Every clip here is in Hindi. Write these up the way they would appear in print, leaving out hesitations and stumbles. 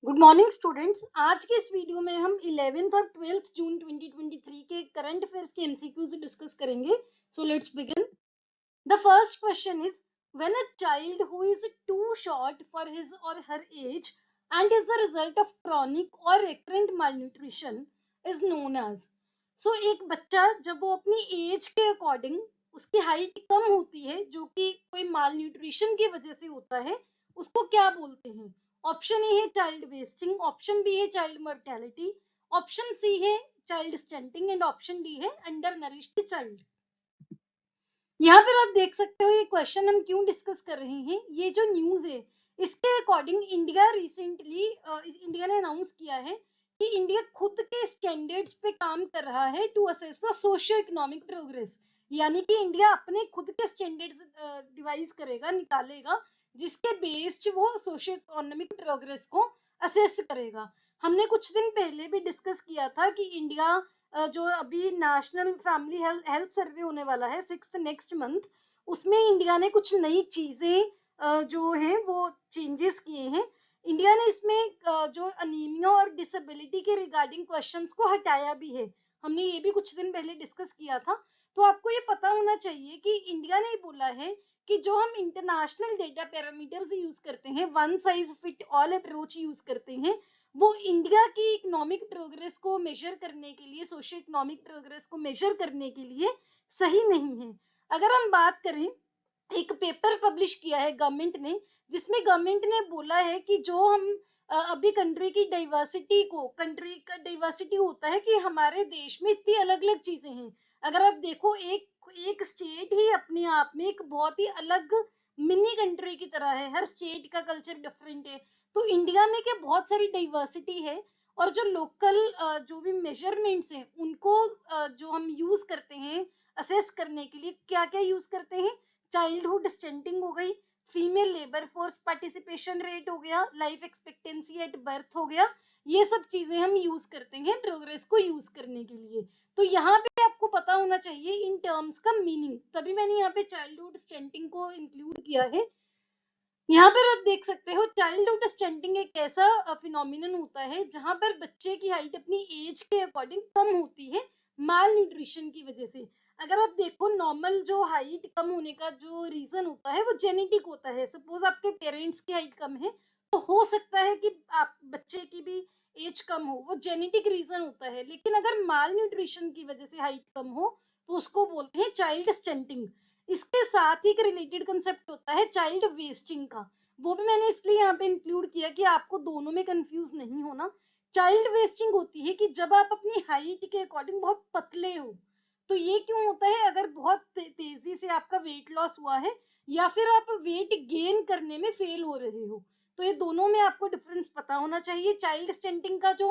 Good morning students. आज के इस वीडियो में हम 11th और 12th जून 2023 के करंट अफेयर्स के एमसीक्यूज डिस्कस करेंगे। So let's begin. The first question is when a child who is too short for his or her age and is the result of chronic or recurrent malnutrition is known as. सो एक बच्चा जब वो अपनी एज के अकॉर्डिंग उसकी हाइट कम होती है जो कि कोई माल न्यूट्रिशन की वजह से होता है, उसको क्या बोलते हैं? ऑप्शन ए है चाइल्ड वेस्टिंग, ऑप्शन बी है चाइल्ड मोर्टेलिटी, ऑप्शन सी है child stunting and option D है अंडर नरिश्ड चाइल्ड। यहाँ पर आप देख सकते हो ये क्वेश्चन हम क्यों डिस्कस कर रहे हैं। ये जो न्यूज है इसके अकॉर्डिंग इंडिया रिसेंटली इंडिया ने अनाउंस किया है कि इंडिया खुद के स्टैंडर्ड्स पे काम कर रहा है to assess the socio economic progress. यानी कि इंडिया अपने खुद के स्टैंडर्ड्स डिवाइस करेगा, निकालेगा, जिसके बेस्ड वो सोशियो इकोनॉमिक प्रोग्रेस को असेस करेगा। हमने कुछ दिन पहले भी डिस्कस किया था कि इंडिया जो अभी नेशनल फैमिली हेल्थ सर्वे होने वाला है 6th नेक्स्ट मंथ, उसमें इंडिया ने कुछ नई चीजें जो है वो चेंजेस किए हैं। इंडिया ने इसमें जो अनीमिया और डिसेबिलिटी के रिगार्डिंग क्वेश्चंस को हटाया भी है। हमने ये भी कुछ दिन पहले डिस्कस किया था। तो आपको ये पता होना चाहिए कि इंडिया ने बोला है कि जो हम इंटरनेशनल डेटा पैरामीटर्स यूज करते हैं, one size fit all approach use करते हैं, वो इंडिया की इकोनॉमिक प्रोग्रेस को मेजर करने के लिए, सोशियो इकोनॉमिक प्रोग्रेस को मेजर करने के लिए सही नहीं है। अगर हम बात करें, एक पेपर पब्लिश किया है गवर्नमेंट ने, जिसमें गवर्नमेंट ने बोला है कि जो हम अभी कंट्री की डाइवर्सिटी को, कंट्री का डाइवर्सिटी होता है कि हमारे देश में इतनी अलग अलग चीजें हैं। अगर आप देखो एक स्टेट ही अपने आप में एक बहुत ही अलग मिनी कंट्री की तरह है, हर स्टेट का कल्चर डिफरेंट है। तो इंडिया में क्या बहुत सारी डाइवर्सिटी है, और जो लोकल जो भी मेजरमेंट्स हैं उनको जो हम यूज करते हैं असेस करने के लिए, क्या क्या यूज करते हैं? चाइल्डहुड स्टंटिंग हो गई, female labour force participation rate हो गया, लाइफ एक्सपेक्टेंसी एट बर्थ हो गया। ये सब चीजें हम यूज करते हैं प्रोग्रेस को यूज करने के लिए। तो यहाँ पे आपको पता होना चाहिए इन टर्म्स का मीनिंग, तभी मैंने यहाँ पे चाइल्डहुड स्टंटिंग को इंक्लूड किया है। यहाँ पर आप देख सकते हो चाइल्डहुड स्टंटिंग एक ऐसा फिनोमिनन होता है जहां पर बच्चे की हाइट अपनी एज के अकॉर्डिंग कम होती है माल न्यूट्रिशन की वजह से। अगर आप देखो नॉर्मल जो हाइट कम होने का जो रीजन होता है वो जेनेटिक होता है। सपोज आपके पेरेंट्स की हाइट कम है तो हो सकता है कि आप बच्चे की भी एज कम हो, वो जेनेटिक रीजन होता है। लेकिन अगर माल न्यूट्रिशन की वजह से हाइट कम हो तो उसको बोलते हैं चाइल्ड स्टंटिंग। इसके साथ ही एक रिलेटेड कंसेप्ट होता है चाइल्ड वेस्टिंग का, वो भी मैंने इसलिए यहाँ पे इंक्लूड किया कि आपको दोनों में कंफ्यूज नहीं होना। चाइल्ड वेस्टिंग होती है कि जब आप अपनी हाइट के अकॉर्डिंग बहुत पतले हो। तो ये क्यों होता है? अगर बहुत तेजी से आपका वेट लॉस हुआ है या फिर आप वेट गेन करने में फेल हो रहे हो, तो ये दोनों में आपको डिफरेंस पता होना चाहिए। चाइल्ड स्टंटिंग का जो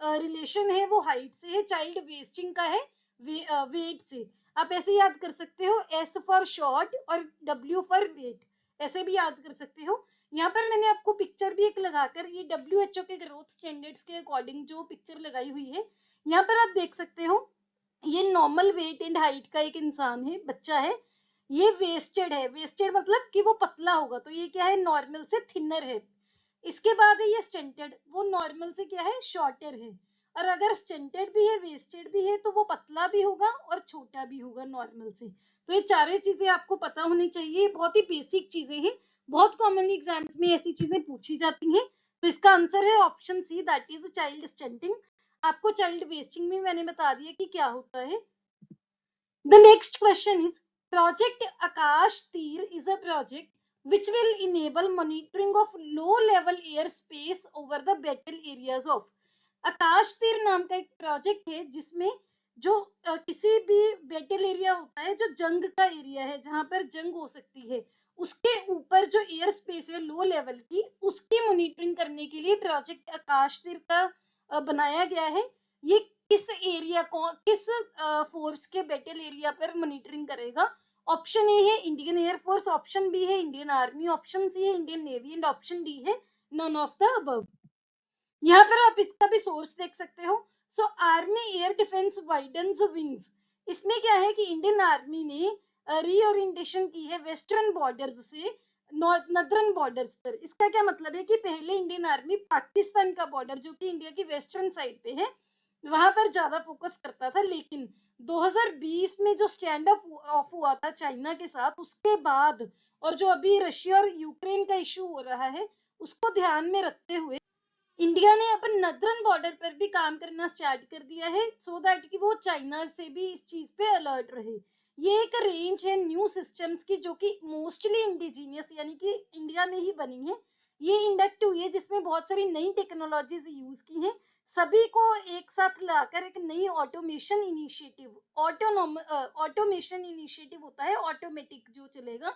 रिलेशन है वो हाइट से है, चाइल्ड वेस्टिंग का है वेट से। आप ऐसे याद कर सकते हो, एस फॉर शॉर्ट और डब्ल्यू फॉर वेट, ऐसे भी याद कर सकते हो। यहाँ पर मैंने आपको पिक्चर भी एक लगाकर, ये WHO के ग्रोथ स्टैंडर्ड्स के अकॉर्डिंग जो पिक्चर लगाई हुई है, यहाँ पर आप देख सकते हो ये नॉर्मल वेट एंड हाइट का एक इंसान है, बच्चा है। ये वेस्टेड है, वेस्टेड मतलब कि वो पतला होगा, तो ये क्या है? नॉर्मल से थिनर है। इसके बाद है ये स्टंटेड, वो नॉर्मल से क्या है? शॉर्टर है। और अगर स्टंटेड भी है, वेस्टेड भी है, तो वो पतला भी होगा और छोटा भी होगा नॉर्मल से। तो ये चारों चीजें आपको पता होनी चाहिए, बहुत ही बेसिक चीजें हैं, बहुत कॉमनली एग्जाम्स में ऐसी चीजें पूछी जाती हैं। तो इसका आंसर है option C, that is child stunting. आपको चाइल्ड वेस्टिंग भी मैंने बता दिया कि क्या होता है। The next question is, Project Akash Tir is a project which will enable monitoring of low-level airspace over the battle areas of। आकाश तीर नाम का एक प्रोजेक्ट है जिसमें जो किसी भी बैटल एरिया होता है, जो जंग का एरिया है, जहां पर जंग हो सकती है, उसके ऊपर जो एयर स्पेस है लो लेवल की, उसकी मॉनिटरिंग करने के लिए प्रोजेक्ट आकाश तीर का बनाया गया है। ये किस एरिया को, किस फोर्स के बैटल एरिया पर मॉनिटरिंग करेगा? ऑप्शन ए है इंडियन एयरफोर्स, ऑप्शन बी है इंडियन आर्मी, ऑप्शन सी है Indian navy and option D है नन ऑफ द अबव। यहाँ पर आप इसका भी सोर्स देख सकते हो। सो army air defence widens wings, इसमें क्या है कि इंडियन आर्मी ने रीओरिएंटेशन की है वेस्टर्न बॉर्डर्स से नदरन बॉर्डर्स पर। इसका क्या मतलब है कि पहले इंडियन आर्मी पाकिस्तान का बॉर्डर जो कि इंडिया की वेस्टर्न साइड पे है वहां पर ज्यादा फोकस करता था, लेकिन 2020 में जो स्टैंड ऑफ हुआ था चाइना के साथ उसके बाद, और जो अभी रशिया और यूक्रेन का इशू हो रहा है उसको ध्यान में रखते हुए इंडिया ने अपन नदरन बॉर्डर पर भी काम करना स्टार्ट कर दिया है, सो दैट कि वो चाइना से भी इस चीज पे अलर्ट रहे। ये एक रेंज है न्यू सिस्टम्स की जो कि मोस्टली इंडिजीनियस यानी कि इंडिया में ही बनी है। ये इंडक्ट हुई है जिसमें बहुत सारी नई टेक्नोलॉजीज यूज की हैं, सभी को एक साथ लाकर एक नई ऑटोमेशन इनिशिएटिव ऑटोमेशन इनिशिएटिव होता है ऑटोमेटिक जो चलेगा।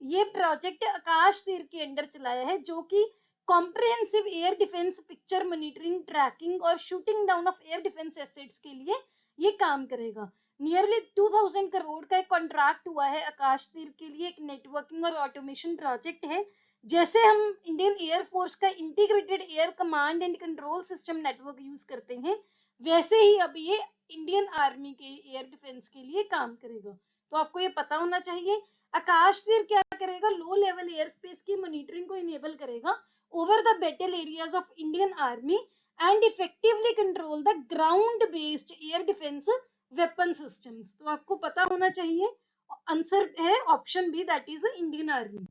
ये प्रोजेक्ट आकाश तीर के अंडर चलाया है जो कि comprehensive air defence picture monitoring tracking और shooting down of air defence assets के लिए ये काम करेगा। नियरली 2000 करोड़ का एक कॉन्ट्रैक्ट हुआ है आकाश तीर के लिए, एक नेटवर्किंग और ऑटोमेशन प्रोजेक्ट है। जैसे हम इंडियन एयरफोर्स का integrated air command and control system network use करते हैं, वैसे ही अब ये इंडियन आर्मी के एयर डिफेंस के लिए काम करेगा। तो आपको ये पता होना चाहिए आकाश तीर क्या करेगा, लो लेवल एयर स्पेस की मॉनिटरिंग को इनेबल करेगा over the battle areas of Indian Army and effectively control the ground-based air defense weapon systems। तो आपको पता होना चाहिए आंसर है option B, that is Indian army.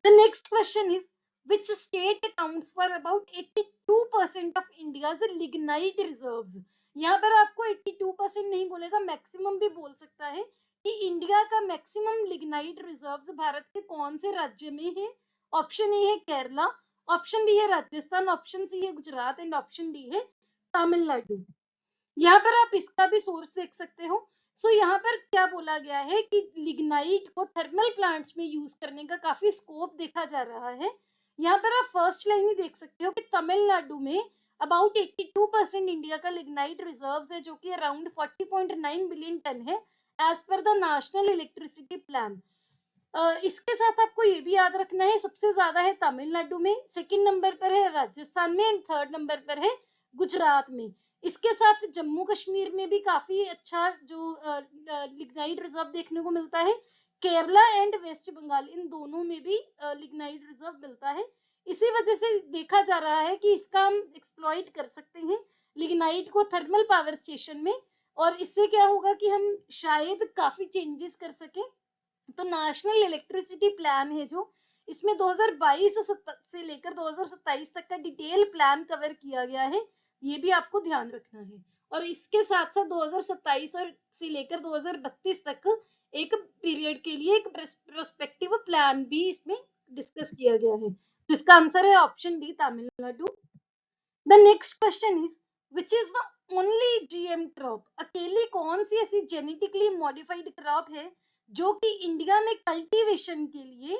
The next question is which state accounts for about 82% of India's lignite reserves। यहाँ पर आपको 82% नहीं बोलेगा, मैक्सिमम भी बोल सकता है कि इंडिया का मैक्सिमम लिग्नाइट रिजर्व्स भारत के कौन से राज्य में है। ऑप्शन ए है केरला, ऑप्शन बी है राजस्थान, ऑप्शन सी है गुजरात एंड ऑप्शन डी है तमिलनाडु। यहाँ पर आप इसका भी सोर्स देख सकते हो। सो यहाँ पर क्या बोला गया है कि लिग्नाइट को थर्मल प्लांट्स में यूज करने का काफी स्कोप देखा जा रहा है। यहाँ पर आप फर्स्ट लाइन ही देख सकते हो कि तमिलनाडु में अबाउट 82% इंडिया का लिग्नाइट रिजर्व्स है जो कि अराउंड 40.9 बिलियन टन है as per the national electricity plan. इसके साथ आपको ये भी याद रखना है सबसे ज्यादा है तमिलनाडु में, सेकंड नंबर पर है राजस्थान में एंड थर्ड नंबर पर है गुजरात में। इसके साथ जम्मू कश्मीर में भी काफी अच्छा जो लिग्नाइट रिजर्व देखने को मिलता है। केरला एंड वेस्ट बंगाल इन दोनों में भी लिग्नाइट रिजर्व मिलता है। इसी वजह से देखा जा रहा है कि इसका हम एक्सप्लॉइट कर सकते हैं लिग्नाइट को थर्मल पावर स्टेशन में, और इससे क्या होगा कि हम शायद काफी चेंजेस कर सके। तो नेशनल इलेक्ट्रिसिटी प्लान है जो, इसमें 2022 से लेकर 2027 तक का डिटेल प्लान कवर किया गया है, ये भी आपको ध्यान रखना है। और इसके साथ साथ 2027 और से लेकर 2032 तक एक पीरियड के लिए एक प्रोस्पेक्टिव प्लान भी इसमें डिस्कस किया गया है। तो इसका आंसर है option D Tamil Nadu. The next question is which is the only GM crop. अकेली कौन सी ऐसी जेनेटिकली मॉडिफाइड क्रॉप है जो कि इंडिया में कल्टीवेशन के लिए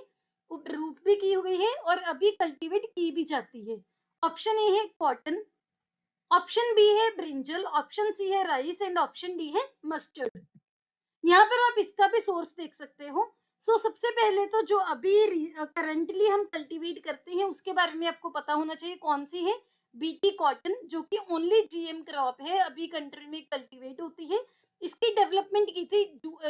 अप्रूव भी की हुई है और अभी कल्टीवेट की भी जाती है। ऑप्शन ए है कॉटन, ऑप्शन बी है ब्रिंजल, ऑप्शन सी है राइस एंड ऑप्शन डी है मस्टर्ड। यहाँ पर आप इसका भी सोर्स देख सकते हो। सबसे पहले तो जो अभी करंटली हम कल्टीवेट करते हैं उसके बारे में आपको पता होना चाहिए कौन सी है, बीटी कॉटन, जो कि ओनली जीएम क्रॉप है, अभी कंट्री में कल्टीवेट होती है। इसकी डेवलपमेंट की थी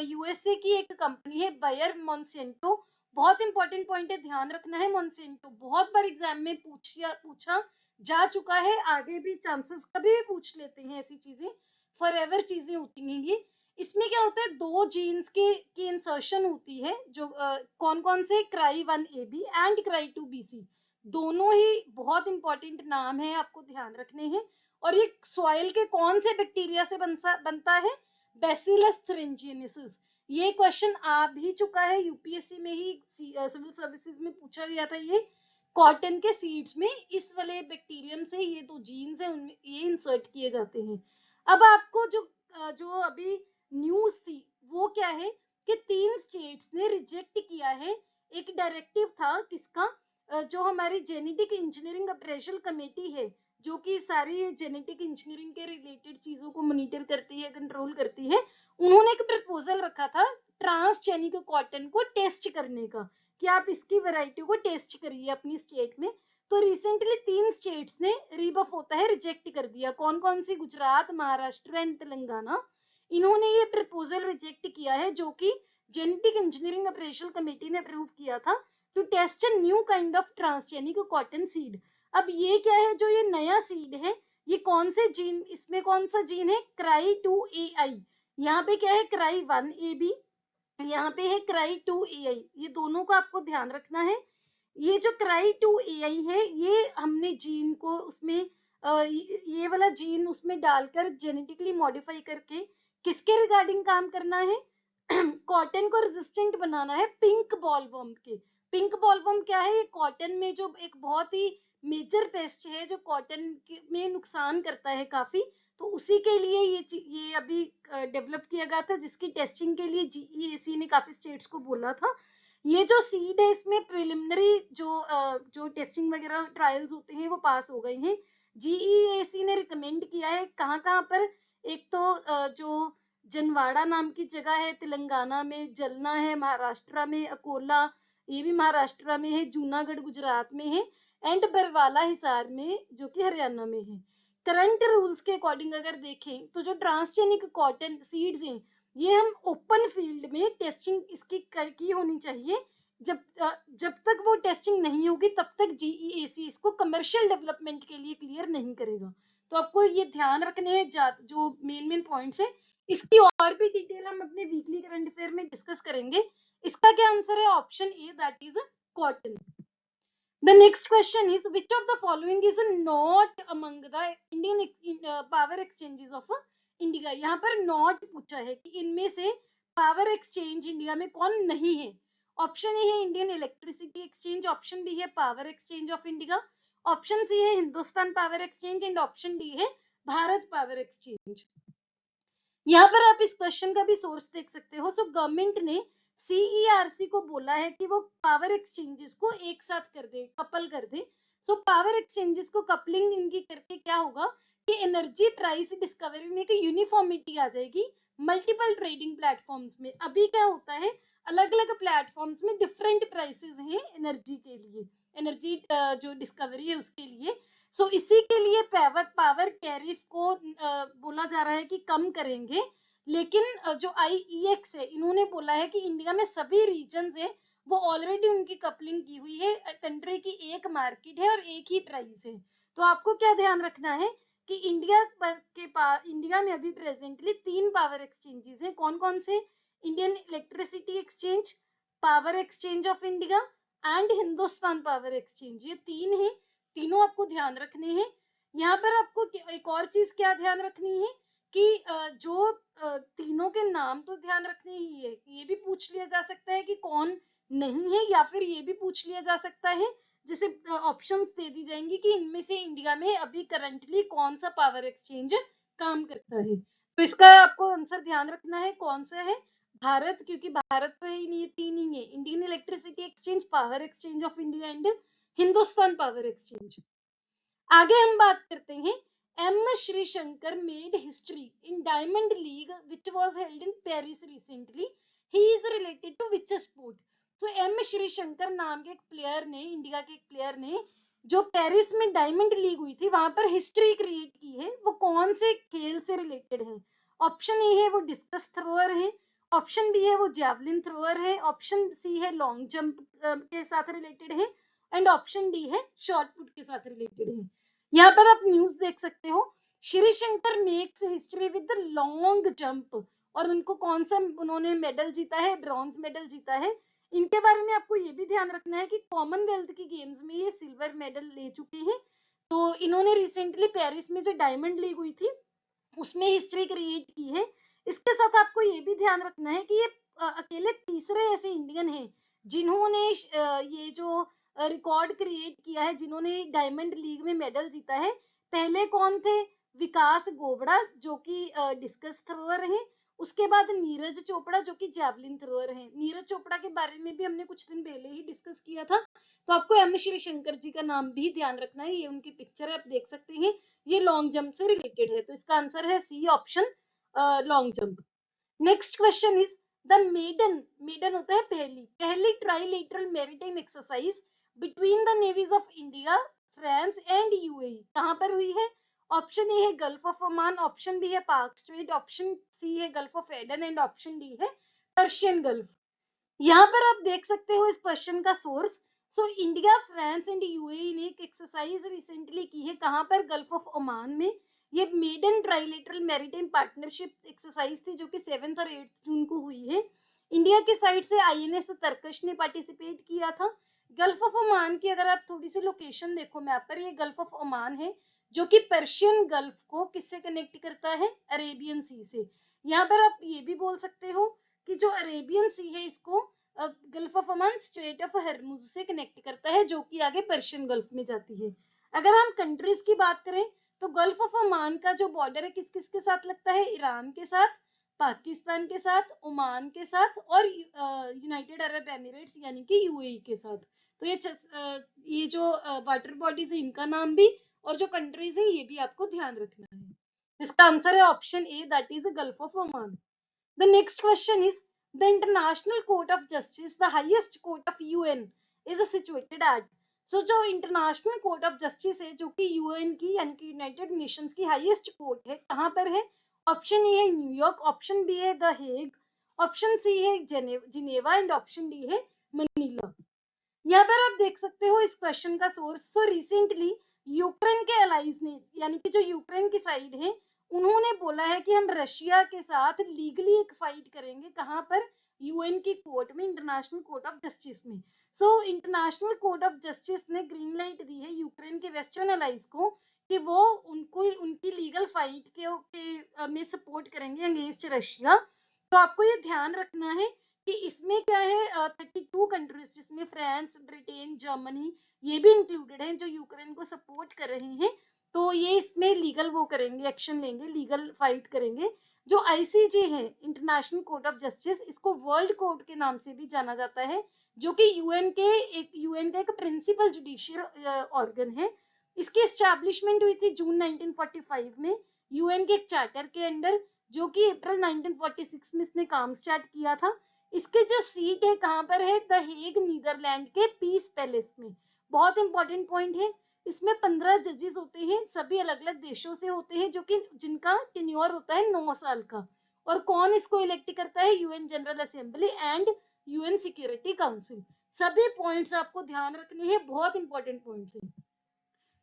यूएसए की एक कंपनी है बायर मोन्सेंटो। बहुत इंपॉर्टेंट पॉइंट है, ध्यान रखना है, मोन्सेंटो बहुत बार एग्जाम में पूछा जा चुका है, आगे भी चांसेस कभी भी पूछ लेते हैं ऐसी चीजें, फॉर एवर चीजें होती हैं ये। इसमें क्या होता है, दो जीन्स की इंसर्शन होती है जो कौन कौन से, cry 1AB and cry 2BC, दोनों ही बहुत इंपॉर्टेंट नाम है, आपको ध्यान रखने हैं। और ये सॉइल के कौन से बैक्टीरिया से बनता है, बैसिलस thuringiensis। ये क्वेश्चन आ भी चुका है यूपीएससी में ही, सिविल सर्विसेज में पूछा गया था। ये कॉटन के सीड्स में इस वाले बैक्टीरियम से ये दो जीन्स है उनमें ये इंसर्ट किए जाते हैं। अब आपको जो अभी न्यूज थी वो क्या है कि 3 स्टेट्स ने रिजेक्ट किया है, एक डायरेक्टिव था किसका, जो हमारी जेनेटिक इंजीनियरिंग अप्रेजल कमेटी है जो कि सारी जेनेटिक इंजीनियरिंग के रिलेटेड चीजों को मॉनिटर करती है, कंट्रोल करती है। उन्होंने एक प्रपोजल रखा था ट्रांसजेनिक कॉटन को टेस्ट करने का, कि आप इसकी वैरायटी को टेस्ट करिए अपनी स्टेट में। तो रिसेंटली 3 स्टेट्स ने रिबफ होता है रिजेक्ट कर दिया, कौन कौन सी, गुजरात, महाराष्ट्र एंड तेलंगाना। इन्होंने ये प्रपोजल रिजेक्ट किया है जो कि जेनेटिक इंजीनियरिंग अप्रेजल कमेटी ने अप्रूव किया था। To test a new kind of transgenic cotton seed. अब ये क्या है, जो ये नया सीड है, ये कौन से जीन, इसमें कौन सा जीन है, CRY2AI। यहाँ पे क्या है, CRY1AB, यहाँ पे है CRY2AI। ये दोनों को आपको ध्यान रखना है। ये जो CRY2AI है, ये हमने जीन को उसमें ये वाला जीन उसमें डालकर जेनेटिकली मॉडिफाई करके किसके रिगार्डिंग काम करना है, कॉटन को रेजिस्टेंट बनाना है पिंक बॉलवर्म के। पिंक बॉलवर्म क्या है, ये कॉटन में जो एक बहुत ही मेजर पेस्ट है, जो कॉटन में नुकसान करता है काफी। तो उसी के लिए ये अभी डेवलप किया गया था, जिसकी टेस्टिंग के लिए GEAC ने काफी स्टेट्स को बोला था। ये जो सीड है, इसमें प्रिलिमिनरी जो टेस्टिंग वगैरह ट्रायल्स होते हैं वो पास हो गए हैं। GEAC ने रिकमेंड किया है कहाँ कहाँ पर, एक तो जो जनवाड़ा नाम की जगह है तेलंगाना में, जलना है महाराष्ट्र में, अकोला ये भी महाराष्ट्र में है, जूनागढ़ गुजरात में है, एंड बरवाला हिसार में जो कि हरियाणा में है। करंट रूल्स के अकॉर्डिंग अगर देखें तो जो ट्रांसजेनिक कॉटन सीड्स हैं, ये हम ओपन फील्ड में टेस्टिंग इसकी की होनी चाहिए। जब तक वो टेस्टिंग नहीं होगी तब तक GEAC इसको कमर्शियल डेवलपमेंट के लिए क्लियर नहीं करेगा। तो आपको ये ध्यान रखने हैं जो मेन पॉइंट्स है। इसकी और भी डिटेल हम अपने वीकली करंट अफेयर में डिस्कस करेंगे। इसका क्या आंसर है, option A, that is cotton. The next question is, which of the following is not among the Indian power exchanges of India। यहाँ पर not पूछा है कि इनमें से पावर एक्सचेंज इंडिया में कौन नहीं है। ऑप्शन ए है Indian electricity exchange, option B है power exchange of India, option C है Hindustan power exchange, and option D है भारत पावर एक्सचेंज। यहाँ पर आप इस क्वेश्चन का भी सोर्स देख सकते हो। सो गवर्नमेंट ने CERC को बोला है कि वो पावर एक्सचेंजेस को एक साथ कर दे, कपल कर दे। सो पावर एक्सचेंजेस को कपलिंग इनकी करके क्या होगा कि एनर्जी प्राइस डिस्कवरी में एक यूनिफॉर्मिटी आ जाएगी मल्टीपल ट्रेडिंग प्लेटफॉर्म्स में। अभी क्या होता है, अलग अलग प्लेटफॉर्म्स में डिफरेंट प्राइसेस हैं एनर्जी के लिए, एनर्जी जो डिस्कवरी है उसके लिए। सो इसी के लिए पावर टैरिफ को बोला जा रहा है कि कम करेंगे। लेकिन जो IEX है, इन्होंने बोला है कि इंडिया में सभी रीजन्स है वो ऑलरेडी उनकी कपलिंग की हुई है, कंट्री की एक मार्केट है और एक ही प्राइस है। तो आपको क्या ध्यान रखना है कि इंडिया में अभी प्रेजेंटली 3 पावर एक्सचेंजेस हैं। कौन कौन से, Indian electricity exchange, power exchange of India and Hindustan power exchange, ये 3 है। तीनों आपको ध्यान रखने हैं। यहाँ पर आपको एक और चीज क्या ध्यान रखनी है कि जो तीनों के नाम तो ध्यान रखने ही है, ये भी पूछ लिया जा सकता है कि कौन नहीं है, या फिर ये भी पूछ लिया जा सकता है, जैसे ऑप्शंस दे दी जाएंगी कि इनमें से इंडिया में अभी करंटली कौन सा पावर एक्सचेंज काम करता है। तो इसका आपको आंसर ध्यान रखना है, कौन सा है, भारत, क्योंकि भारत तो है ही नहीं, ये 3 ही है, Indian electricity exchange, power exchange of India and Hindustan power exchange. आगे हम बात करते हैं, M Shrishakar made history in Diamond League which was held in Paris recently. He is related to which sport? So M Shrishakar नाम के एक प्लेयर ने, इंडिया के एक प्लेयर ने, जो पेरिस में डायमंड लीग हुई थी वहां पर हिस्ट्री क्रिएट की है, वो कौन से खेल से रिलेटेड है। ऑप्शन ए है वो डिस्कस थ्रोअर है, ऑप्शन बी है वो जैवलिन थ्रोअर है, ऑप्शन सी है लॉन्ग जंप के साथ रिलेटेड है, एंड ऑप्शन डी है शॉर्ट पुट के साथ रिलेटेड है। यहाँ पर आप न्यूज देख सकते हो, Shri Shankar makes history with the long jump, और उनको कौन सा उन्होंने मेडल जीता है, ब्रॉन्ज मेडल जीता है। इनके बारे में आपको ये भी ध्यान रखना है कि कॉमनवेल्थ की गेम्स में ये सिल्वर मेडल ले चुके हैं। तो इन्होंने रिसेंटली पेरिस में जो डायमंड लीग हुई थी उसमें हिस्ट्री क्रिएट की है। इसके साथ आपको ये भी ध्यान रखना है कि ये अकेले तीसरे ऐसे इंडियन हैं जिन्होंने ये जो रिकॉर्ड क्रिएट किया है, जिन्होंने डायमंड लीग में मेडल जीता है। पहले कौन थे, विकास गोबड़ा जो कि डिस्कस थ्रोअर हैं, उसके बाद नीरज चोपड़ा जो कि जैवलिन थ्रोअर हैं। नीरज चोपड़ा के बारे में भी हमने कुछ दिन पहले ही डिस्कस किया था। तो आपको M श्रीशंकर जी का नाम भी ध्यान रखना है, ये उनकी पिक्चर है, आप देख सकते हैं, ये लॉन्ग जंप से रिलेटेड है। तो इसका आंसर है C option, long jump. Next question is, the maiden होता है पहली trilateral maritime exercise between the navies of India, France and UAE कहां पर हुई है। ऑप्शन ए है gulf of Oman, option B है पाक स्ट्रेट, ऑप्शन सी है gulf of Aden, and option D है पर्शियन गल्फ। यहाँ पर आप देख सकते हो इस क्वेश्चन का सोर्स। So India, France and UAE ने एक एक्सरसाइज रिसेंटली की है, कहाँ पर, गल्फ ऑफ ओमान में। ये maiden trilateral maritime partnership exercise थी जो कि 7 और 8 जून को हुई है। इंडिया की साइड से आईएनएस तरकश ने पार्टिसिपेट किया था। गल्फ ऑफ ओमान की अगर आप थोड़ी सी लोकेशन देखो मैप पर, ये गल्फ ऑफ ओमान है जो कि पर्शियन गल्फ को किससे कनेक्ट करता है, अरेबियन सी से। यहाँ पर आप ये भी बोल सकते हो कि जो अरेबियन सी है इसको gulf of Oman strait of Hormuz से कनेक्ट करता है, जो कि आगे पर्शियन गल्फ में जाती है। अगर हम कंट्रीज की बात करें तो गल्फ ऑफ ओमान का जो बॉर्डर है किस किस के साथ लगता है, ईरान के साथ, पाकिस्तान के साथ, ओमान के साथ और यूनाइटेड अरब एमिरेट्स यानी कि यूएई के साथ। तो ये जो वाटर बॉडीज है इनका नाम भी और जो कंट्रीज है ये भी आपको ध्यान रखना है। इसका आंसर है option A, that is gulf of Oman. The next question is, the International Court of Justice, the highest court of UN, is situated at. So जो International Court of Justice है जो कि UN की यानी कि यूनाइटेड नेशंस की हाईएस्ट कोर्ट है, कहाँ पर है? ऑप्शन ए है न्यूयॉर्क, ऑप्शन बी है द हेग, ऑप्शन सी है जिनेवा एंड ऑप्शन डी है मनीला। यहाँ पर आप देख सकते हो इस क्वेश्चन का सोर्स। सो रिसेंटली यूक्रेन के अलाइज ने यानी कि जो यूक्रेन की साइड है उन्होंने बोला है कि हम रशिया के साथ लीगली एक फाइट करेंगे, कहाँ पर, यूएन की कोर्ट में, इंटरनेशनल कोर्ट ऑफ जस्टिस में। So international court of justice ने ग्रीन लाइट दी है यूक्रेन के वेस्टर्न अलाइज को कि वो उनको उनकी लीगल फाइट में सपोर्ट करेंगे अगेंस्ट रशिया। तो आपको ये ध्यान रखना है कि इसमें क्या है, 32 कंट्रीज जिसमें फ्रांस, ब्रिटेन, जर्मनी ये भी इंक्लूडेड हैं जो यूक्रेन को सपोर्ट कर रहे हैं। तो ये इसमें लीगल वो करेंगे, एक्शन लेंगे, लीगल फाइट करेंगे। जो आईसीजे है, इंटरनेशनल कोर्ट ऑफ जस्टिस, इसको वर्ल्ड कोर्ट के नाम से भी जाना जाता है, जो कि यूएन का एक प्रिंसिपल जुडिशियल ऑर्गन है। इसकी एस्टैब्लिशमेंट हुई थी जून 1945 में यूएन के एक चार्टर के अंडर, जो कि अप्रैल 1946 में इसने काम स्टार्ट किया था। इसके जो सीट है कहाँ पर है, द हेग, नीदरलैंड के पीस पैलेस में। बहुत इंपॉर्टेंट पॉइंट है, इसमें 15 जजेस होते हैं, सभी अलग अलग देशों से होते हैं, जो कि जिनका टेन्योर होता है 9 साल का। और कौन इसको इलेक्ट करता है, UN general assembly and UN security council. सभी पॉइंट्स आपको ध्यान रखने हैं, बहुत इंपॉर्टेंट पॉइंट्स हैं।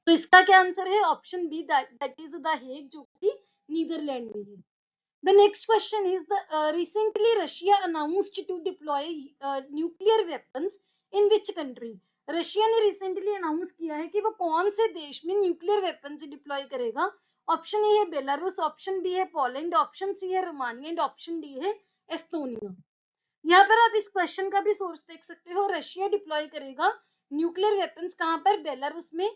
तो इसका क्या आंसर है, option B, that is the Hague, जो कि नीदरलैंड में है। The next question is, recently Russia announced to deploy nuclear weapons in which country? Russia ने रिसेंटली अनाउंस किया है कि वो कौन से देश में न्यूक्लियर वेपन्स डिप्लॉय करेगा। ऑप्शन ए है बेलारूस, ऑप्शन बी है पोलैंड, ऑप्शन सी है रोमानिया एंड ऑप्शन डी है एस्टोनिया। यहाँ पर आप इस क्वेश्चन का भी सोर्स देख सकते हो, रशिया डिप्लॉय करेगा न्यूक्लियर वेपन्स कहाँ पर, बेलारूस में,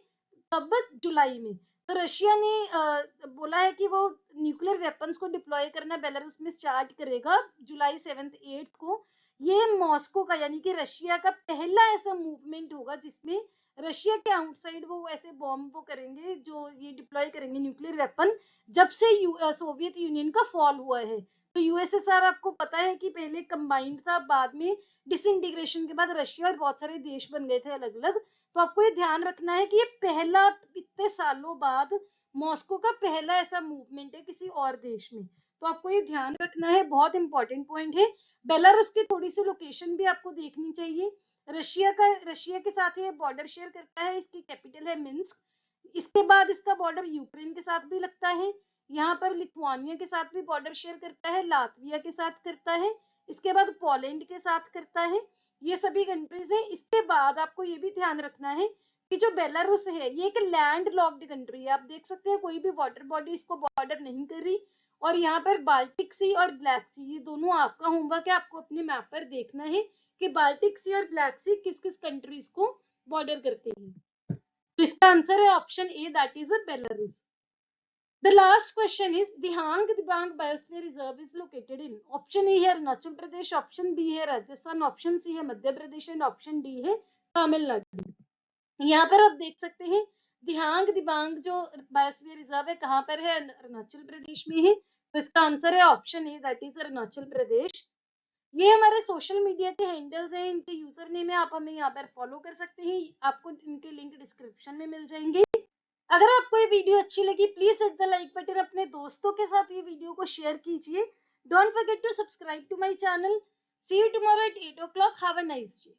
कब, जुलाई में। तो रशिया ने बोला है कि वो न्यूक्लियर वेपन्स को डिप्लॉय करना बेलारूस में स्टार्ट करेगा जुलाई 7 8 को। ये मॉस्को का यानी कि रशिया का पहला ऐसा मूवमेंट होगा जिसमें रशिया के आउटसाइड वो ऐसे बॉम्ब वो करेंगे, जो ये डिप्लॉय करेंगे न्यूक्लियर वेपन, जब से सोवियत यूनियन का फॉल हुआ है। तो यूएसएसआर आपको पता है कि पहले कंबाइंड था, बाद में डिसइंटीग्रेशन के बाद रशिया और बहुत सारे देश बन गए थे अलग अलग। तो आपको ये ध्यान रखना है कि ये पहला, इतने सालों बाद मॉस्को का पहला ऐसा मूवमेंट है किसी और देश में। तो आपको ये ध्यान रखना है, बहुत इंपॉर्टेंट पॉइंट है। बेलारूस की थोड़ी सी लोकेशन भी आपको देखनी चाहिए। रशिया के साथ ये बॉर्डर शेयर करता है, इसकी कैपिटल है मिन्स्क। इसके बाद इसका बॉर्डर यूक्रेन के साथ भी लगता है, यहाँ पर लिथुआनिया के साथ भी बॉर्डर शेयर करता है, लातविया के साथ करता है, इसके बाद पोलैंड के साथ करता है। ये सभी कंट्रीज हैं। इसके बाद आपको ये भी ध्यान रखना है कि जो बेलारूस है ये एक लैंड लॉक्ड कंट्री है। आप देख सकते हैं कोई भी वाटर बॉडी इसको बॉर्डर नहीं कर रही। और यहाँ पर बाल्टिक सी और ब्लैक सी, ये दोनों आपका होमवर्क है, आपको अपने मैप पर देखना है कि बाल्टिक सी और ब्लैक सी किस किस कंट्रीज को बॉर्डर करते हैं। तो इसका आंसर है option A, that is Belarus. The last question is, Dihang Dibang Biosphere Reserve is located in, option A है अरुणाचल प्रदेश, ऑप्शन बी है राजस्थान, ऑप्शन सी है Madhya Pradesh and option D है तमिलनाडु। यहाँ पर आप देख सकते हैं दिहांग दिबांग जो बायोस्फीयर रिजर्व है कहाँ पर है, अरुणाचल प्रदेश में है। तो इसका आंसर है option A, that is Arunachal Pradesh. ये हमारे सोशल मीडिया के हैंडल्स हैं, इनके यूजर नेम है, आप हमें यहाँ पर फॉलो कर सकते हैं, आपको इनके लिंक डिस्क्रिप्शन में मिल जाएंगे। अगर आपको ये वीडियो अच्छी लगी please hit the like button, अपने दोस्तों के साथ ये वीडियो को शेयर कीजिए। Don't forget to subscribe to my channel. See you tomorrow at 8 o'clock. Have a nice day.